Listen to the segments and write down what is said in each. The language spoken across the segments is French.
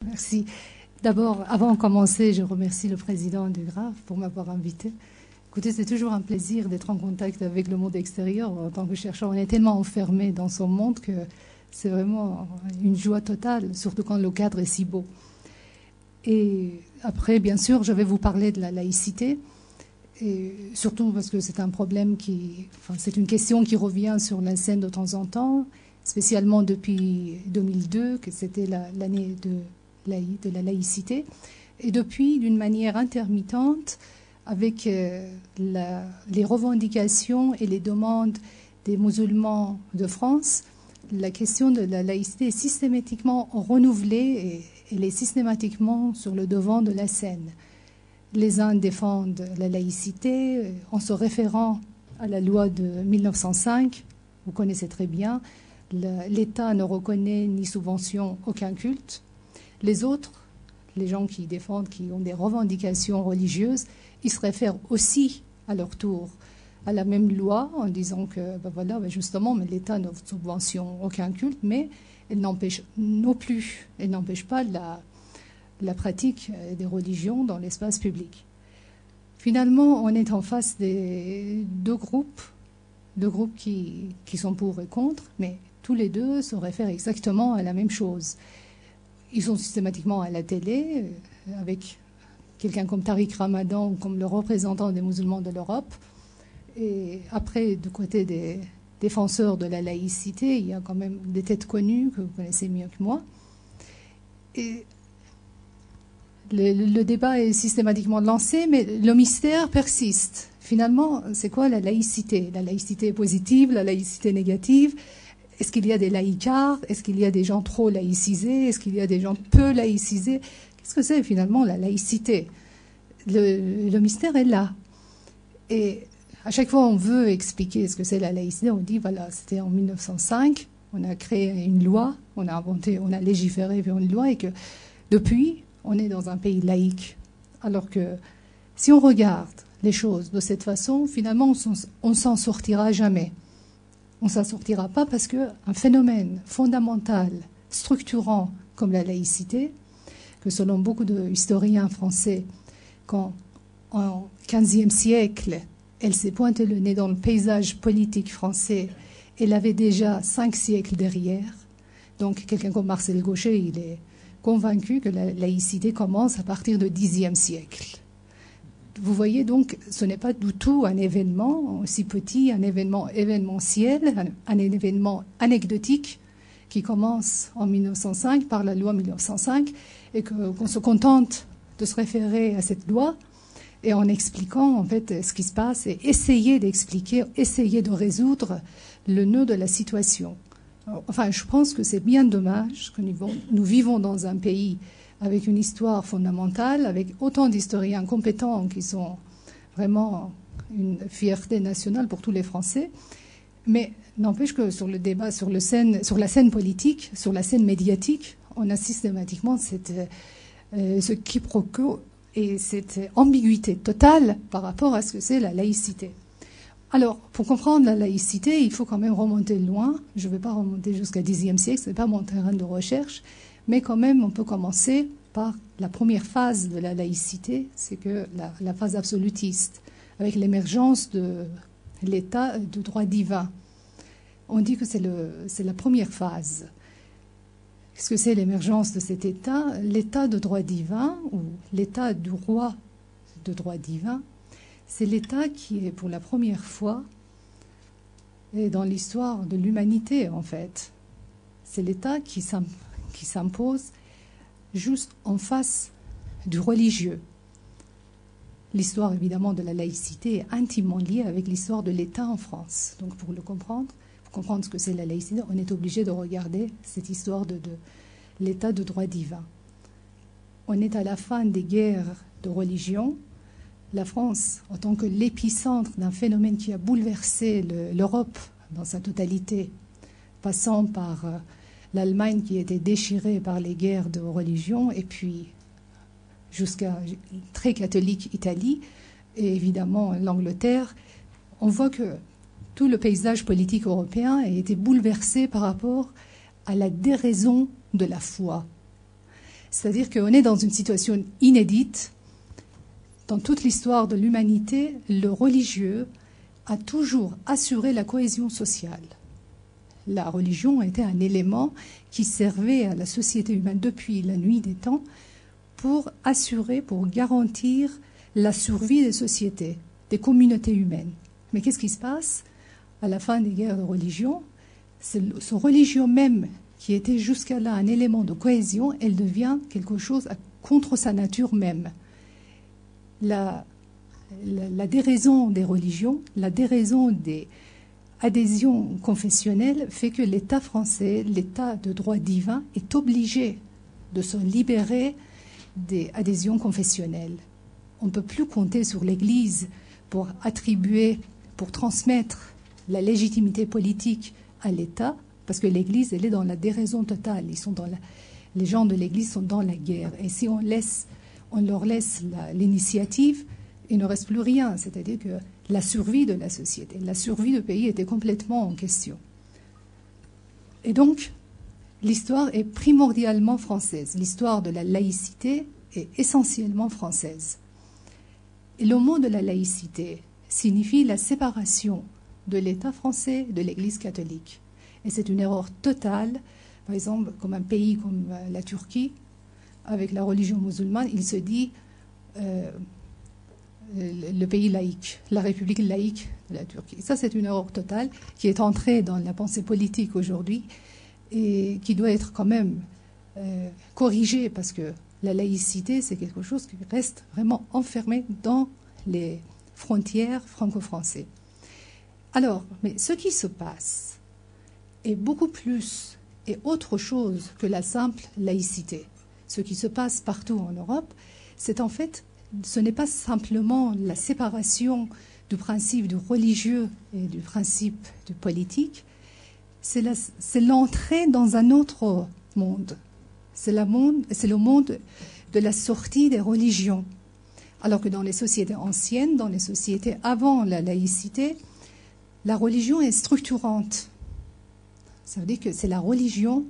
Merci. D'abord, avant de commencer, je remercie le président du GRAF pour m'avoir invité. Écoutez, c'est toujours un plaisir d'être en contact avec le monde extérieur. En tant que chercheur, on est tellement enfermé dans son monde que c'est vraiment une joie totale, surtout quand le cadre est si beau. Et après, bien sûr, je vais vous parler de la laïcité, et surtout parce que c'est un problème c'est une question qui revient sur la scène de temps en temps, spécialement depuis 2002, que c'était l'année de la laïcité, et depuis, d'une manière intermittente, avec les revendications et les demandes des musulmans de France, la question de la laïcité est systématiquement renouvelée et elle est systématiquement sur le devant de la scène. Les uns défendent la laïcité en se référant à la loi de 1905, vous connaissez très bien, l'État ne reconnaît ni subventionne aucun culte. Les autres, les gens qui défendent, qui ont des revendications religieuses, ils se réfèrent aussi à leur tour à la même loi en disant que, justement, mais l'État ne subventionne aucun culte, mais elle n'empêche pas la pratique des religions dans l'espace public. Finalement, on est en face des deux groupes qui sont pour et contre, mais tous les deux se réfèrent exactement à la même chose. Ils sont systématiquement à la télé, avec quelqu'un comme Tariq Ramadan, comme le représentant des musulmans de l'Europe. Et après, du côté des défenseurs de la laïcité, il y a quand même des têtes connues que vous connaissez mieux que moi. Et le débat est systématiquement lancé, mais le mystère persiste. Finalement, c'est quoi la laïcité? La laïcité positive, la laïcité négative? Est-ce qu'il y a des laïcards? Est-ce qu'il y a des gens trop laïcisés? Est-ce qu'il y a des gens peu laïcisés? Qu'est-ce que c'est finalement la laïcité? Le mystère est là. Et à chaque fois, on veut expliquer ce que c'est la laïcité. On dit, voilà, c'était en 1905, on a créé une loi, on a légiféré vers une loi et que depuis, on est dans un pays laïque. Alors que si on regarde les choses de cette façon, finalement, on s'en sortira jamais. On ne s'en sortira pas parce qu'un phénomène fondamental, structurant comme la laïcité, que selon beaucoup d'historiens français, quand en XVe siècle, elle s'est pointée le nez dans le paysage politique français, elle avait déjà 5 siècles derrière. Donc quelqu'un comme Marcel Gauchet, il est convaincu que la laïcité commence à partir du Xe siècle. Vous voyez donc, ce n'est pas du tout un événement aussi petit, un événement événementiel, un événement anecdotique qui commence en 1905 par la loi 1905 et qu'on se contente de se référer à cette loi et en expliquant en fait ce qui se passe et essayer d'expliquer, essayer de résoudre le nœud de la situation. Enfin, je pense que c'est bien dommage que nous vivons dans un pays avec une histoire fondamentale, avec autant d'historiens compétents qui sont vraiment une fierté nationale pour tous les Français. Mais n'empêche que sur le débat, sur la scène politique, sur la scène médiatique, on a systématiquement ce quiproquo et cette ambiguïté totale par rapport à ce que c'est la laïcité. Alors, pour comprendre la laïcité, il faut quand même remonter loin. Je ne vais pas remonter jusqu'au Xe siècle, ce n'est pas mon terrain de recherche. Mais quand même, on peut commencer par la première phase de la laïcité, c'est que la phase absolutiste, avec l'émergence de l'état de droit divin. On dit que c'est la première phase. Qu'est-ce que c'est l'émergence de cet état? L'état de droit divin, ou l'état du roi de droit divin, c'est l'état qui est pour la première fois dans l'histoire de l'humanité, en fait. C'est l'état qui s'impose juste en face du religieux. L'histoire, évidemment, de la laïcité est intimement liée avec l'histoire de l'État en France. Donc, pour comprendre ce que c'est la laïcité, on est obligé de regarder cette histoire de l'État de droit divin. On est à la fin des guerres de religion. La France, en tant que l'épicentre d'un phénomène qui a bouleversé l'Europe dans sa totalité, passant par l'Allemagne qui était déchirée par les guerres de religion, et puis jusqu'à très catholique Italie, et évidemment l'Angleterre, on voit que tout le paysage politique européen a été bouleversé par rapport à la déraison de la foi. C'est-à-dire qu'on est dans une situation inédite. Dans toute l'histoire de l'humanité, le religieux a toujours assuré la cohésion sociale. La religion était un élément qui servait à la société humaine depuis la nuit des temps pour assurer, pour garantir la survie des sociétés, des communautés humaines. Mais qu'est-ce qui se passe à la fin des guerres de religion? Ce religion même, qui était jusqu'à là un élément de cohésion, elle devient quelque chose contre sa nature même. La déraison des religions, la déraison des adhésions confessionnelles fait que l'État français, l'État de droit divin, est obligé de se libérer des adhésions confessionnelles. On ne peut plus compter sur l'Église pour attribuer, pour transmettre la légitimité politique à l'État, parce que l'Église, elle est dans la déraison totale. Les gens de l'Église sont dans la guerre. Et si on leur laisse l'initiative, il ne reste plus rien. C'est-à-dire que la survie de la société, la survie du pays était complètement en question. Et donc, l'histoire est primordialement française. L'histoire de la laïcité est essentiellement française. Et le mot de la laïcité signifie la séparation de l'État français de l'Église catholique. Et c'est une erreur totale. Par exemple, comme un pays comme la Turquie, avec la religion musulmane, il se dit le pays laïque, la République laïque de la Turquie. Ça, c'est une erreur totale qui est entrée dans la pensée politique aujourd'hui et qui doit être quand même corrigée, parce que la laïcité, c'est quelque chose qui reste vraiment enfermé dans les frontières franco-françaises. Alors, mais ce qui se passe est beaucoup plus et autre chose que la simple laïcité. Ce qui se passe partout en Europe, c'est en fait, ce n'est pas simplement la séparation du principe du religieux et du principe du politique, c'est l'entrée dans un autre monde. C'est le monde de la sortie des religions. Alors que dans les sociétés anciennes, dans les sociétés avant la laïcité, la religion est structurante. Ça veut dire que c'est la religion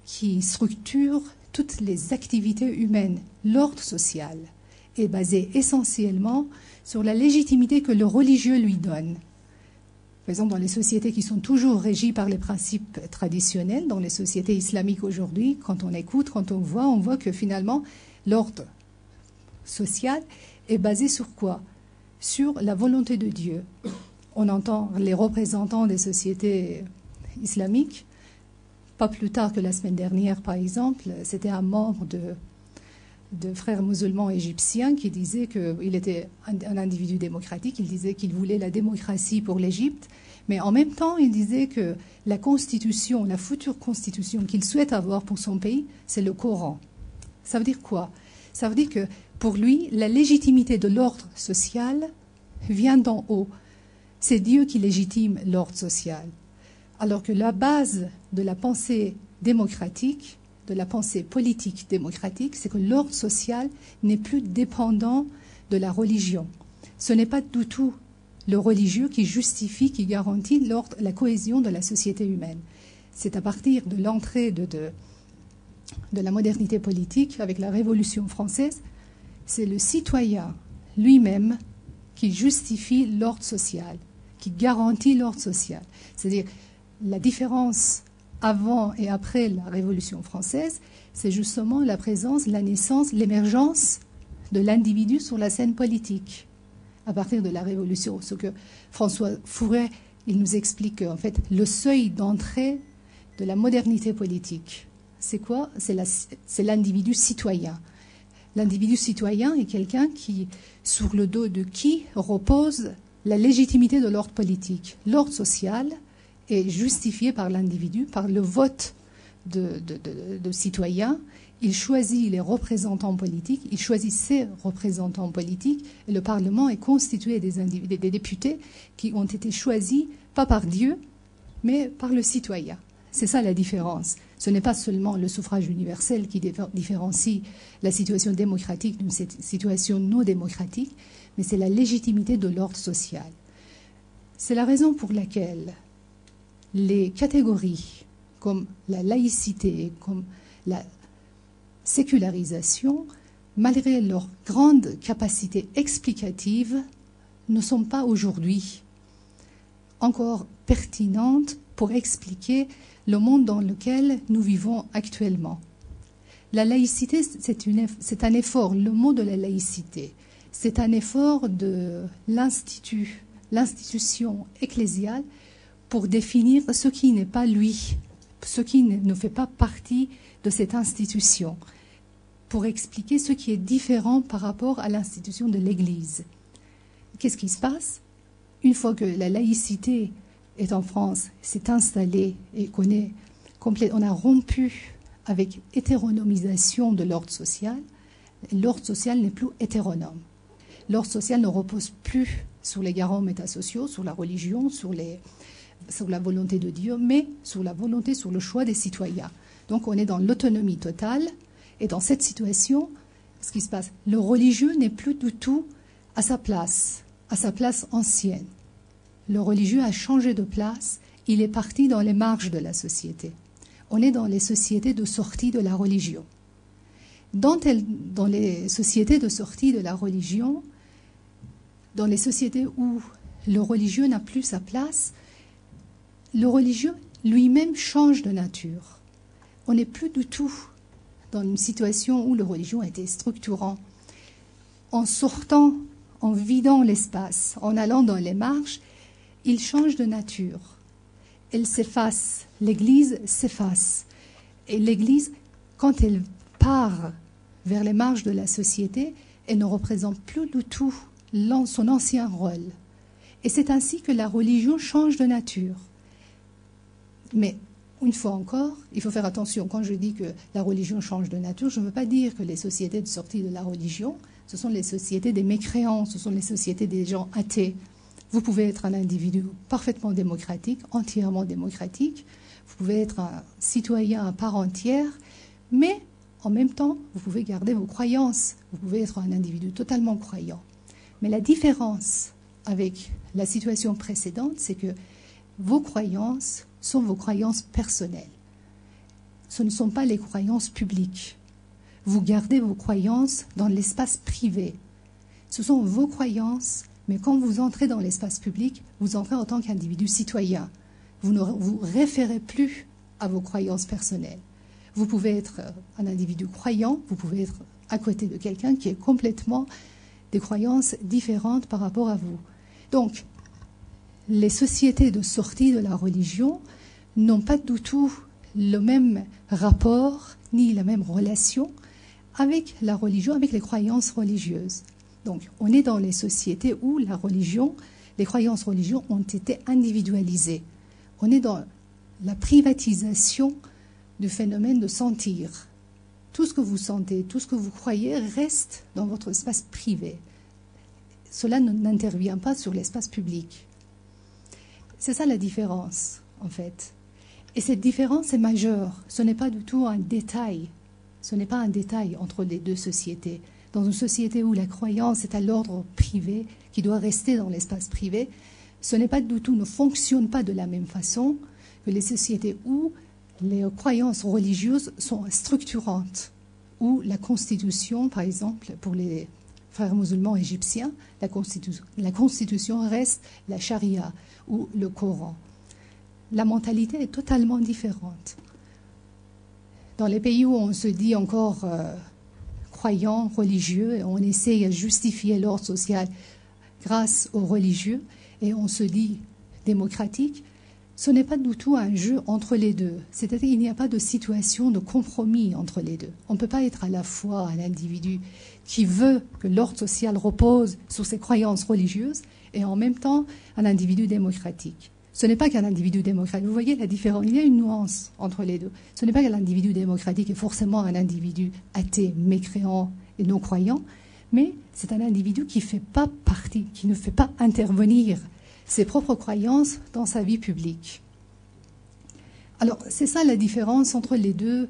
qui structure toutes les activités humaines. L'ordre social est basé essentiellement sur la légitimité que le religieux lui donne. Par exemple, dans les sociétés qui sont toujours régies par les principes traditionnels, dans les sociétés islamiques aujourd'hui, quand on écoute, quand on voit que finalement, l'ordre social est basé sur quoi? Sur la volonté de Dieu. On entend les représentants des sociétés islamiques. Pas plus tard que la semaine dernière, par exemple, c'était un membre de frères musulmans égyptiens qui disait qu'il était un individu démocratique. Il disait qu'il voulait la démocratie pour l'Égypte, mais en même temps, il disait que la constitution, la future constitution qu'il souhaite avoir pour son pays, c'est le Coran. Ça veut dire quoi? Ça veut dire que pour lui, la légitimité de l'ordre social vient d'en haut. C'est Dieu qui légitime l'ordre social. Alors que la base de la pensée démocratique, de la pensée politique démocratique, c'est que l'ordre social n'est plus dépendant de la religion. Ce n'est pas du tout le religieux qui justifie, qui garantit l'ordre, la cohésion de la société humaine. C'est à partir de l'entrée de la modernité politique, avec la Révolution française, c'est le citoyen lui-même qui justifie l'ordre social, qui garantit l'ordre social. C'est-à-dire, la différence avant et après la Révolution française, c'est justement la présence, la naissance, l'émergence de l'individu sur la scène politique. À partir de la Révolution, ce que François Furet, il nous explique en fait le seuil d'entrée de la modernité politique. C'est quoi? C'est l'individu citoyen. L'individu citoyen est quelqu'un qui, sur le dos de qui repose la légitimité de l'ordre politique. L'ordre social est justifié par l'individu, par le vote de citoyens. Il choisit les représentants politiques, il choisit ses représentants politiques, et le Parlement est constitué des députés qui ont été choisis, pas par Dieu, mais par le citoyen. C'est ça la différence. Ce n'est pas seulement le suffrage universel qui différencie la situation démocratique d'une situation non démocratique, mais c'est la légitimité de l'ordre social. C'est la raison pour laquelle les catégories comme la laïcité, comme sécularisation, malgré leur grande capacité explicative, ne sont pas aujourd'hui encore pertinentes pour expliquer le monde dans lequel nous vivons actuellement. La laïcité, c'est un effort, le mot de la laïcité, c'est un effort de l'institution ecclésiale pour définir ce qui n'est pas lui, ce qui ne fait pas partie de cette institution, pour expliquer ce qui est différent par rapport à l'institution de l'Église. Qu'est-ce qui se passe? Une fois que la laïcité est en France, s'est installée et on a rompu avec hétéronomisation de l'ordre social, l'ordre social n'est plus hétéronome. L'ordre social ne repose plus sur les garants métasociaux, sur la religion, sur la volonté de Dieu, mais sur la volonté, sur le choix des citoyens. Donc on est dans l'autonomie totale, et dans cette situation, ce qui se passe, le religieux n'est plus du tout à sa place ancienne. Le religieux a changé de place, il est parti dans les marges de la société. On est dans les sociétés de sortie de la religion. Dans les sociétés de sortie de la religion, dans les sociétés où le religieux n'a plus sa place, le religieux lui-même change de nature. On n'est plus du tout dans une situation où le religion était structurant. En sortant, en vidant l'espace, en allant dans les marges, il change de nature. Elle s'efface, l'Église s'efface. Et l'Église, quand elle part vers les marges de la société, elle ne représente plus du tout son ancien rôle. Et c'est ainsi que la religion change de nature. Mais une fois encore, il faut faire attention. Quand je dis que la religion change de nature, je ne veux pas dire que les sociétés de sortie de la religion, ce sont les sociétés des mécréants, ce sont les sociétés des gens athées. Vous pouvez être un individu parfaitement démocratique, entièrement démocratique. Vous pouvez être un citoyen à part entière, mais en même temps, vous pouvez garder vos croyances. Vous pouvez être un individu totalement croyant. Mais la différence avec la situation précédente, c'est que vos croyances sont vos croyances personnelles. Ce ne sont pas les croyances publiques. Vous gardez vos croyances dans l'espace privé. Ce sont vos croyances, mais quand vous entrez dans l'espace public, vous entrez en tant qu'individu citoyen. Vous ne vous référez plus à vos croyances personnelles. Vous pouvez être un individu croyant, vous pouvez être à côté de quelqu'un qui est complètement des croyances différentes par rapport à vous. Donc, les sociétés de sortie de la religion n'ont pas du tout le même rapport ni la même relation avec la religion, avec les croyances religieuses. Donc, on est dans les sociétés où la religion, les croyances religieuses ont été individualisées. On est dans la privatisation du phénomène de sentir. Tout ce que vous sentez, tout ce que vous croyez reste dans votre espace privé. Cela n'intervient pas sur l'espace public. C'est ça la différence, en fait. Et cette différence est majeure. Ce n'est pas du tout un détail. Ce n'est pas un détail entre les deux sociétés. Dans une société où la croyance est à l'ordre privé, qui doit rester dans l'espace privé, ce n'est pas du tout, ne fonctionne pas de la même façon que les sociétés où les croyances religieuses sont structurantes, où la constitution, par exemple, pour les frères musulmans égyptiens, la constitution reste la charia ou le Coran. La mentalité est totalement différente. Dans les pays où on se dit encore croyant, religieux, et on essaye à justifier l'ordre social grâce aux religieux, et on se dit démocratique, ce n'est pas du tout un jeu entre les deux. C'est-à-dire qu'il n'y a pas de situation de compromis entre les deux. On ne peut pas être à la fois un individu qui veut que l'ordre social repose sur ses croyances religieuses et en même temps un individu démocratique. Ce n'est pas qu'un individu démocratique. Vous voyez la différence. Il y a une nuance entre les deux. Ce n'est pas qu'un individu démocratique est forcément un individu athée, mécréant et non croyant, mais c'est un individu qui fait pas partie, qui ne fait pas intervenir ses propres croyances dans sa vie publique. Alors, c'est ça la différence entre les deux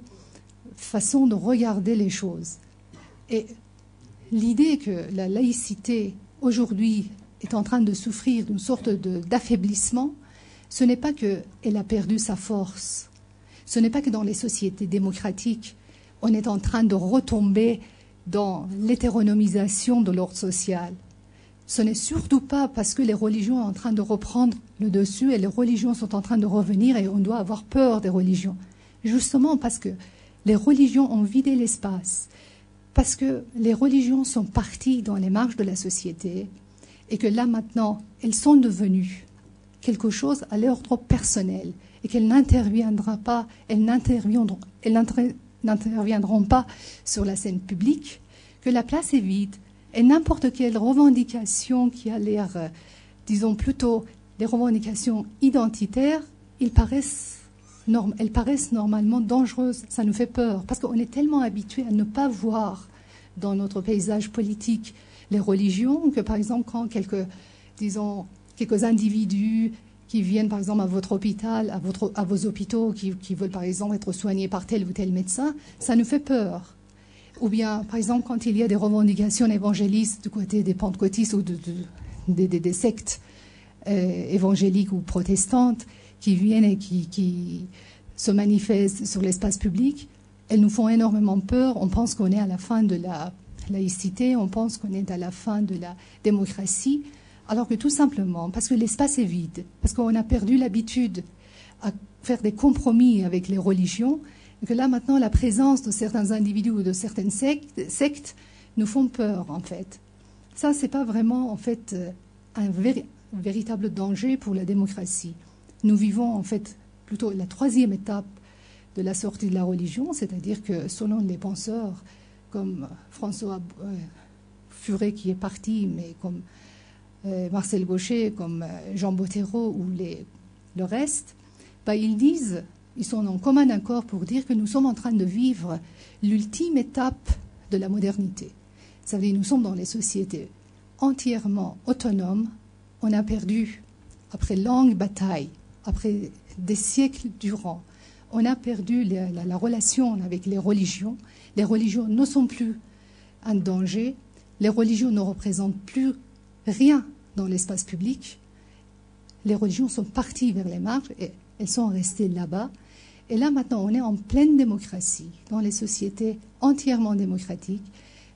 façons de regarder les choses. Et l'idée que la laïcité, aujourd'hui, est en train de souffrir d'une sorte d'affaiblissement, ce n'est pas qu'elle a perdu sa force. Ce n'est pas que dans les sociétés démocratiques, on est en train de retomber dans l'hétéronomisation de l'ordre social. Ce n'est surtout pas parce que les religions sont en train de reprendre le dessus et les religions sont en train de revenir et on doit avoir peur des religions. Justement parce que les religions ont vidé l'espace, parce que les religions sont parties dans les marges de la société et que là maintenant, elles sont devenues quelque chose à l'ordre personnel et qu'elles n'interviendront pas, elles n'interviendront pas sur la scène publique, que la place est vide et n'importe quelle revendication qui a l'air, disons plutôt des revendications identitaires, elles paraissent normalement dangereuses. Ça nous fait peur parce qu'on est tellement habitué à ne pas voir dans notre paysage politique les religions que, par exemple, quand quelques individus qui viennent, par exemple, à votre hôpital, à vos hôpitaux, qui veulent, par exemple, être soignés par tel ou tel médecin, ça nous fait peur. Ou bien, par exemple, quand il y a des revendications évangélistes du côté des pentecôtistes ou des sectes évangéliques ou protestantes qui viennent et qui se manifestent sur l'espace public, elles nous font énormément peur. On pense qu'on est à la fin de la laïcité, on pense qu'on est à la fin de la démocratie, alors que tout simplement, parce que l'espace est vide, parce qu'on a perdu l'habitude à faire des compromis avec les religions, et que là maintenant la présence de certains individus ou de certaines sectes nous font peur en fait. Ça, c'est pas vraiment en fait un véritable danger pour la démocratie. Nous vivons en fait plutôt la troisième étape de la sortie de la religion, c'est-à-dire que selon les penseurs comme François Furet qui est parti, mais comme Marcel Gauchet, comme Jean Bottero ou le reste, ils sont en commun accord pour dire que nous sommes en train de vivre l'ultime étape de la modernité. Ça veut dire que nous sommes dans les sociétés entièrement autonomes. On a perdu, après longues batailles, après des siècles durant, on a perdu la relation avec les religions. Les religions ne sont plus un danger. Les religions ne représentent plus rien dans l'espace public. Les religions sont parties vers les marges et elles sont restées là-bas. Et là, maintenant, on est en pleine démocratie, dans les sociétés entièrement démocratiques,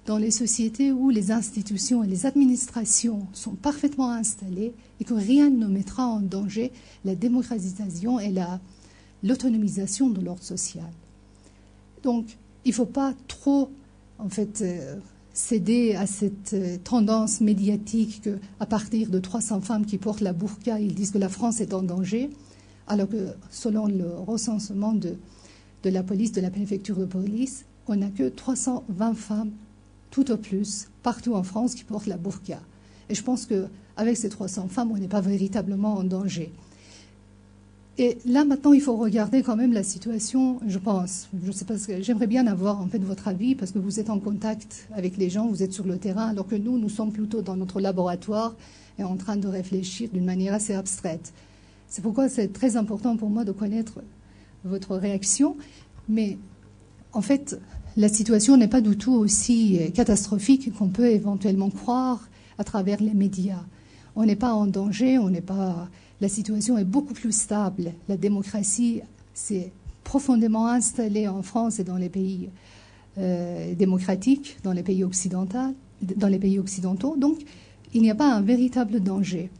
dans les sociétés où les institutions et les administrations sont parfaitement installées et que rien ne mettra en danger la démocratisation et l'autonomisation de l'ordre social. Donc, il ne faut pas trop, en fait, céder à cette tendance médiatique qu'à partir de 300 femmes qui portent la burqa, ils disent que la France est en danger, alors que selon le recensement de la police, de la préfecture de police, on n'a que 320 femmes, tout au plus, partout en France qui portent la burqa. Et je pense qu'avec ces 300 femmes, on n'est pas véritablement en danger. Et là, maintenant, il faut regarder quand même la situation, je pense. Je sais pas, j'aimerais bien avoir en fait votre avis, parce que vous êtes en contact avec les gens, vous êtes sur le terrain, alors que nous sommes plutôt dans notre laboratoire et en train de réfléchir d'une manière assez abstraite. C'est pourquoi c'est très important pour moi de connaître votre réaction. Mais en fait, la situation n'est pas du tout aussi catastrophique qu'on peut éventuellement croire à travers les médias. On n'est pas en danger, la situation est beaucoup plus stable. La démocratie s'est profondément installée en France et dans les pays démocratiques, dans les pays occidentaux. Donc, il n'y a pas un véritable danger.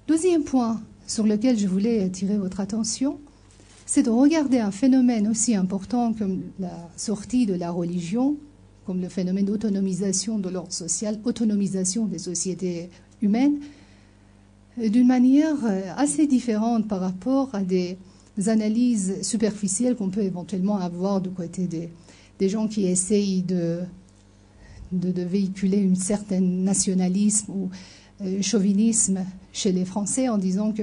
Deuxième point sur lequel je voulais attirer votre attention, c'est de regarder un phénomène aussi important comme la sortie de la religion, comme le phénomène d'autonomisation de l'ordre social, autonomisation des sociétés humaines, d'une manière assez différente par rapport à des analyses superficielles qu'on peut éventuellement avoir du côté des gens qui essayent de véhiculer un certain nationalisme ou chauvinisme chez les Français en disant que,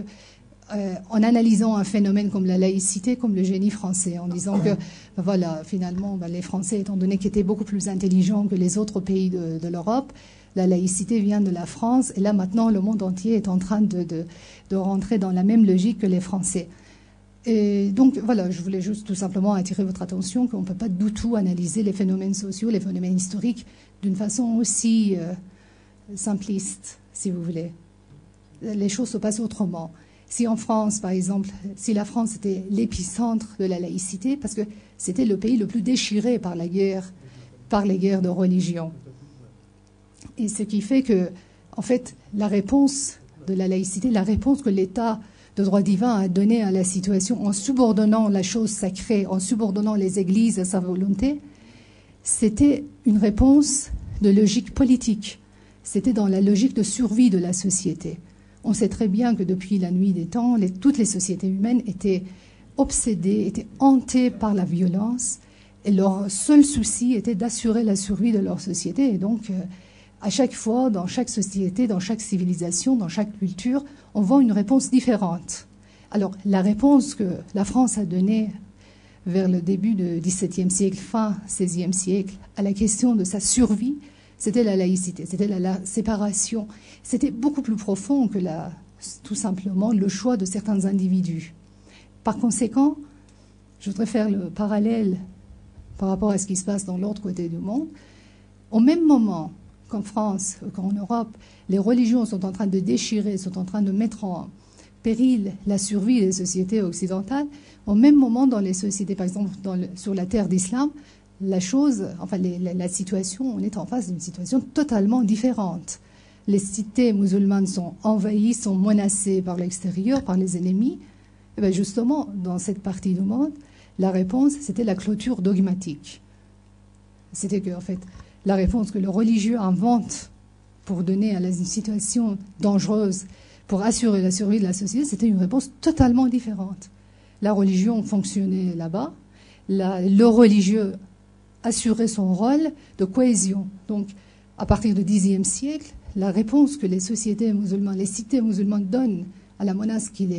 en analysant un phénomène comme la laïcité, comme le génie français, en disant que, voilà, finalement, les Français, étant donné qu'ils étaient beaucoup plus intelligents que les autres pays de l'Europe, la laïcité vient de la France, et là, maintenant, le monde entier est en train de rentrer dans la même logique que les Français. Et donc, voilà, je voulais juste tout simplement attirer votre attention qu'on ne peut pas du tout analyser les phénomènes sociaux, les phénomènes historiques, d'une façon aussi simpliste, si vous voulez. Les choses se passent autrement. Si en France, par exemple, si la France était l'épicentre de la laïcité, parce que c'était le pays le plus déchiré par la guerre, par les guerres de religion. Et ce qui fait que, en fait, la réponse de la laïcité, la réponse que l'État de droit divin a donnée à la situation en subordonnant la chose sacrée, en subordonnant les églises à sa volonté, c'était une réponse de logique politique. C'était dans la logique de survie de la société. On sait très bien que depuis la nuit des temps, toutes les sociétés humaines étaient obsédées, étaient hantées par la violence, et leur seul souci était d'assurer la survie de leur société. Et donc, à chaque fois, dans chaque société, dans chaque civilisation, dans chaque culture, on voit une réponse différente. Alors, la réponse que la France a donnée vers le début du XVIIe siècle, fin XVIe siècle, à la question de sa survie, c'était la laïcité, c'était la séparation. C'était beaucoup plus profond que tout simplement le choix de certains individus. Par conséquent, je voudrais faire le parallèle par rapport à ce qui se passe dans l'autre côté du monde. Au même moment qu'en France, qu'en Europe, les religions sont en train de déchirer, sont en train de mettre en péril la survie des sociétés occidentales, au même moment dans les sociétés, par exemple sur la terre d'islam, la situation, on est en face d'une situation totalement différente. Les cités musulmanes sont envahies, sont menacées par l'extérieur, par les ennemis. Et bien justement, dans cette partie du monde, la réponse, c'était la clôture dogmatique. C'était que, en fait, la réponse que le religieux invente pour donner à une situation dangereuse, pour assurer la survie de la société, c'était une réponse totalement différente. La religion fonctionnait là-bas, le religieux assurait son rôle de cohésion. Donc, à partir du Xe siècle, la réponse que les sociétés musulmanes, les cités musulmanes donnent à la menace qui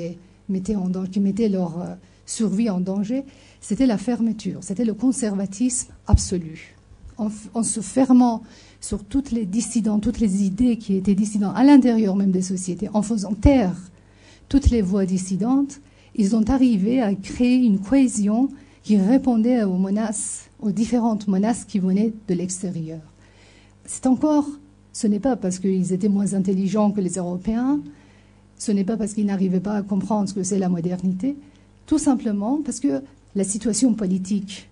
mettait leur survie en danger, c'était la fermeture, c'était le conservatisme absolu. En se fermant sur toutes les dissidents, toutes les idées qui étaient dissidentes à l'intérieur même des sociétés, en faisant taire toutes les voix dissidentes, ils ont arrivé à créer une cohésion qui répondait aux menaces, aux différentes menaces qui venaient de l'extérieur. Ce n'est pas parce qu'ils étaient moins intelligents que les Européens, ce n'est pas parce qu'ils n'arrivaient pas à comprendre ce que c'est la modernité, tout simplement parce que la situation politique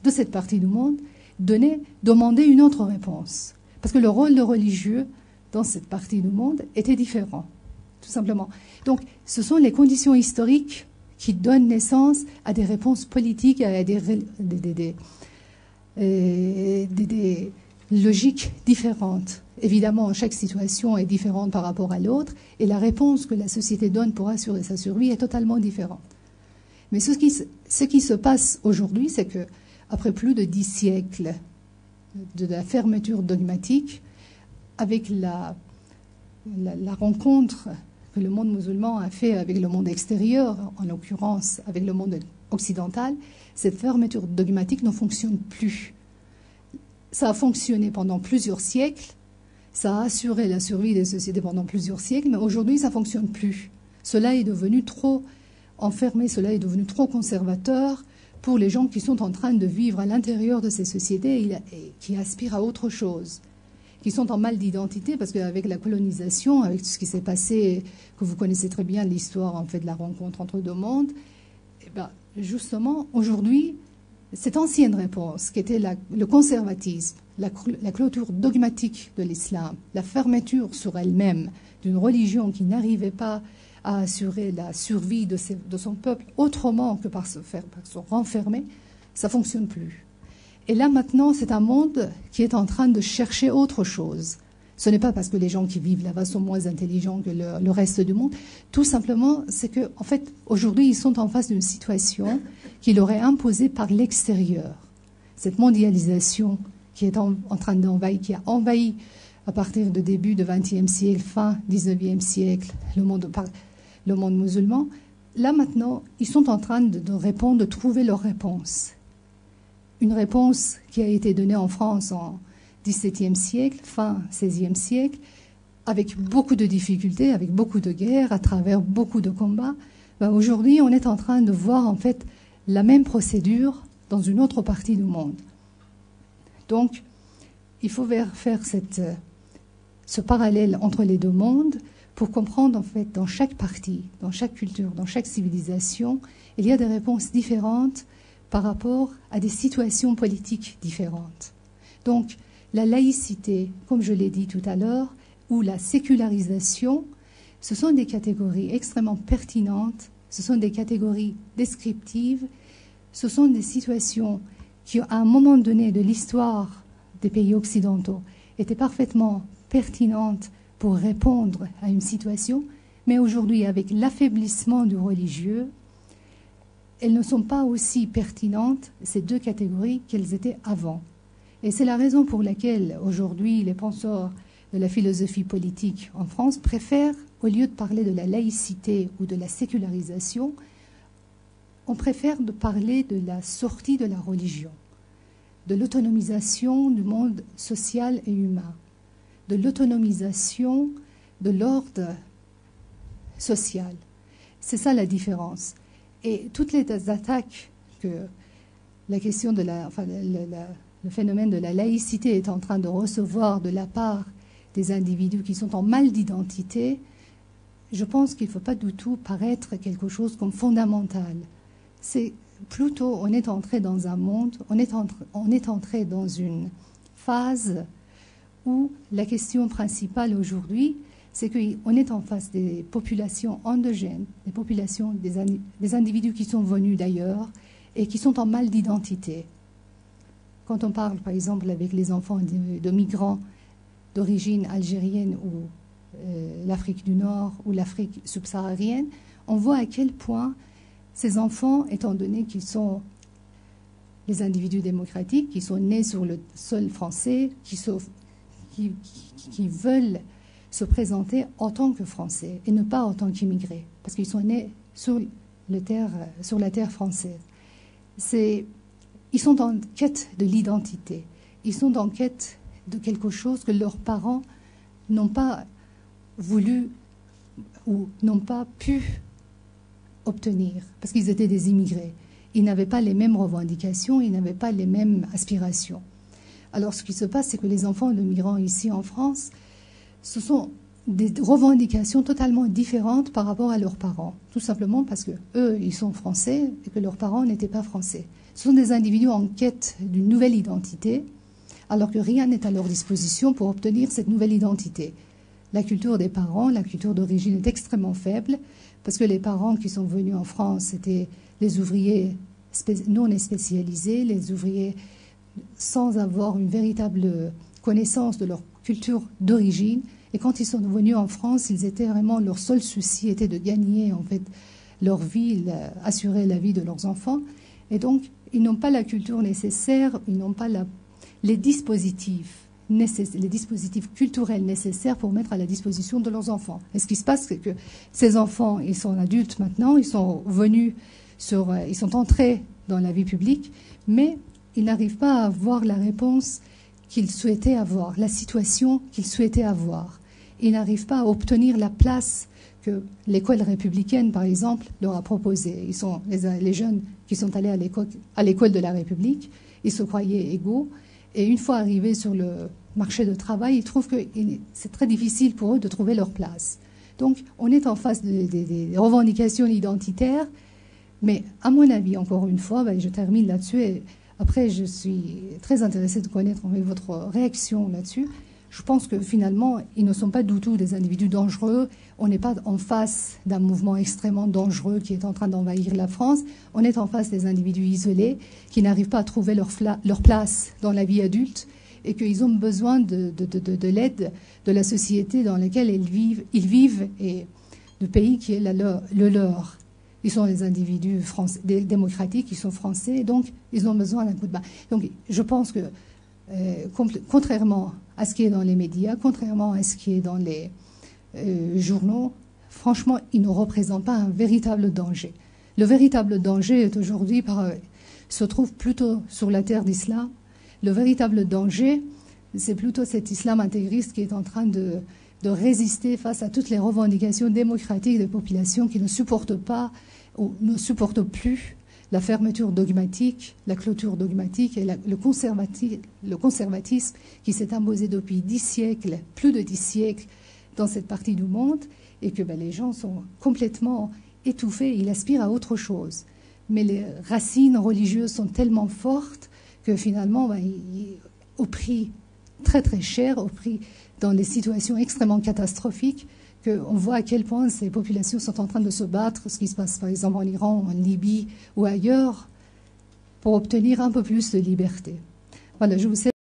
de cette partie du monde demandait une autre réponse. Parce que le rôle de religieux dans cette partie du monde était différent, tout simplement. Donc, ce sont les conditions historiques qui donnent naissance à des réponses politiques, à des logiques différentes. Évidemment, chaque situation est différente par rapport à l'autre, et la réponse que la société donne pour assurer sa survie est totalement différente. Mais ce qui se passe aujourd'hui, c'est que après plus de 10 siècles de la fermeture dogmatique, avec la rencontre que le monde musulman a fait avec le monde extérieur, en l'occurrence avec le monde occidental, cette fermeture dogmatique ne fonctionne plus. Ça a fonctionné pendant plusieurs siècles, ça a assuré la survie des sociétés pendant plusieurs siècles, mais aujourd'hui ça ne fonctionne plus. Cela est devenu trop enfermé, cela est devenu trop conservateur pour les gens qui sont en train de vivre à l'intérieur de ces sociétés et qui aspirent à autre chose, qui sont en mal d'identité, parce qu'avec la colonisation, avec tout ce qui s'est passé, que vous connaissez très bien l'histoire en fait de la rencontre entre deux mondes, et ben, justement, aujourd'hui, cette ancienne réponse, qui était le conservatisme, la clôture dogmatique de l'islam, la fermeture sur elle-même d'une religion qui n'arrivait pas à assurer la survie de son peuple autrement que par se renfermer, ça ne fonctionne plus. Et là, maintenant, c'est un monde qui est en train de chercher autre chose. Ce n'est pas parce que les gens qui vivent là-bas sont moins intelligents que le reste du monde. Tout simplement, c'est que, en fait, aujourd'hui, ils sont en face d'une situation qui leur est imposée par l'extérieur. Cette mondialisation qui est en train d'envahir, qui a envahi à partir du début du XXe siècle, fin XIXe siècle, le monde musulman. Là, maintenant, ils sont en train de répondre, de trouver leur réponse. Une réponse qui a été donnée en France en XVIIe siècle, fin XVIe siècle, avec beaucoup de difficultés, avec beaucoup de guerres, à travers beaucoup de combats. Aujourd'hui, on est en train de voir en fait la même procédure dans une autre partie du monde. Donc, il faut faire ce parallèle entre les deux mondes pour comprendre, en fait, dans chaque partie, dans chaque culture, dans chaque civilisation, il y a des réponses différentes par rapport à des situations politiques différentes. Donc, la laïcité, comme je l'ai dit tout à l'heure, ou la sécularisation, ce sont des catégories extrêmement pertinentes, ce sont des catégories descriptives, ce sont des situations qui, à un moment donné de l'histoire des pays occidentaux, étaient parfaitement pertinentes pour répondre à une situation, mais aujourd'hui, avec l'affaiblissement du religieux, elles ne sont pas aussi pertinentes, ces deux catégories, qu'elles étaient avant. Et c'est la raison pour laquelle, aujourd'hui, les penseurs de la philosophie politique en France préfèrent, au lieu de parler de la laïcité ou de la sécularisation, on préfère de parler de la sortie de la religion, de l'autonomisation du monde social et humain, de l'autonomisation de l'ordre social. C'est ça la différence. Et toutes les attaques que la question de le phénomène de la laïcité est en train de recevoir de la part des individus qui sont en mal d'identité, je pense qu'il ne faut pas du tout paraître quelque chose comme fondamental. C'est plutôt, on est entré dans un monde, on est entré dans une phase où la question principale aujourd'hui, c'est qu'on est en face des populations endogènes, des populations, des individus qui sont venus d'ailleurs et qui sont en mal d'identité. Quand on parle, par exemple, avec les enfants de migrants d'origine algérienne ou l'Afrique du Nord ou l'Afrique subsaharienne, on voit à quel point ces enfants, étant donné qu'ils sont les individus démocratiques, qui sont nés sur le sol français, qui veulent se présenter en tant que Français et ne pas en tant qu'immigrés, parce qu'ils sont nés sur la terre française. Ils sont en quête de l'identité. Ils sont en quête de quelque chose que leurs parents n'ont pas voulu ou n'ont pas pu obtenir, parce qu'ils étaient des immigrés. Ils n'avaient pas les mêmes revendications, ils n'avaient pas les mêmes aspirations. Alors, ce qui se passe, c'est que les enfants de migrants ici en France, ce sont des revendications totalement différentes par rapport à leurs parents, tout simplement parce que eux, ils sont français et que leurs parents n'étaient pas français. Ce sont des individus en quête d'une nouvelle identité, alors que rien n'est à leur disposition pour obtenir cette nouvelle identité. La culture des parents, la culture d'origine est extrêmement faible, parce que les parents qui sont venus en France, c'était les ouvriers non spécialisés, les ouvriers sans avoir une véritable connaissance de leur culture d'origine. Et quand ils sont venus en France, leur seul souci était de gagner en fait leur vie, assurer la vie de leurs enfants. Et donc, ils n'ont pas la culture nécessaire, ils n'ont pas les dispositifs culturels nécessaires pour mettre à la disposition de leurs enfants. Et ce qui se passe, c'est que ces enfants, ils sont adultes maintenant, ils sont entrés dans la vie publique, mais ils n'arrivent pas à avoir la réponse qu'ils souhaitaient avoir, la situation qu'ils souhaitaient avoir. Ils n'arrivent pas à obtenir la place que l'école républicaine, par exemple, leur a proposée. Ils sont les jeunes qui sont allés à l'école de la République, ils se croyaient égaux, et une fois arrivés sur le marché de travail, ils trouvent que c'est très difficile pour eux de trouver leur place. Donc, on est en face des revendications identitaires, mais à mon avis, encore une fois, je termine là-dessus, et après, je suis très intéressée de connaître votre réaction là-dessus. Je pense que finalement, ils ne sont pas du tout des individus dangereux. On n'est pas en face d'un mouvement extrêmement dangereux qui est en train d'envahir la France. On est en face des individus isolés qui n'arrivent pas à trouver leur place dans la vie adulte et qu'ils ont besoin de l'aide de la société dans laquelle ils vivent et du pays qui est le leur. Ils sont des individus démocratiques, ils sont français, donc ils ont besoin d'un coup de main. Donc je pense que, contrairement à ce qui est dans les médias, contrairement à ce qui est dans les journaux, franchement, ils ne représentent pas un véritable danger. Le véritable danger se trouve plutôt sur la terre d'islam. Le véritable danger, c'est plutôt cet islam intégriste qui est en train de résister face à toutes les revendications démocratiques des populations qui ne supportent pas ou ne supportent plus la fermeture dogmatique, la clôture dogmatique et le conservatisme qui s'est imposé depuis 10 siècles, plus de 10 siècles, dans cette partie du monde et que les gens sont complètement étouffés, ils aspirent à autre chose. Mais les racines religieuses sont tellement fortes que finalement, au prix très très cher, au prix dans des situations extrêmement catastrophiques, qu'on voit à quel point ces populations sont en train de se battre, ce qui se passe par exemple en Iran, en Libye ou ailleurs, pour obtenir un peu plus de liberté. Voilà, je vous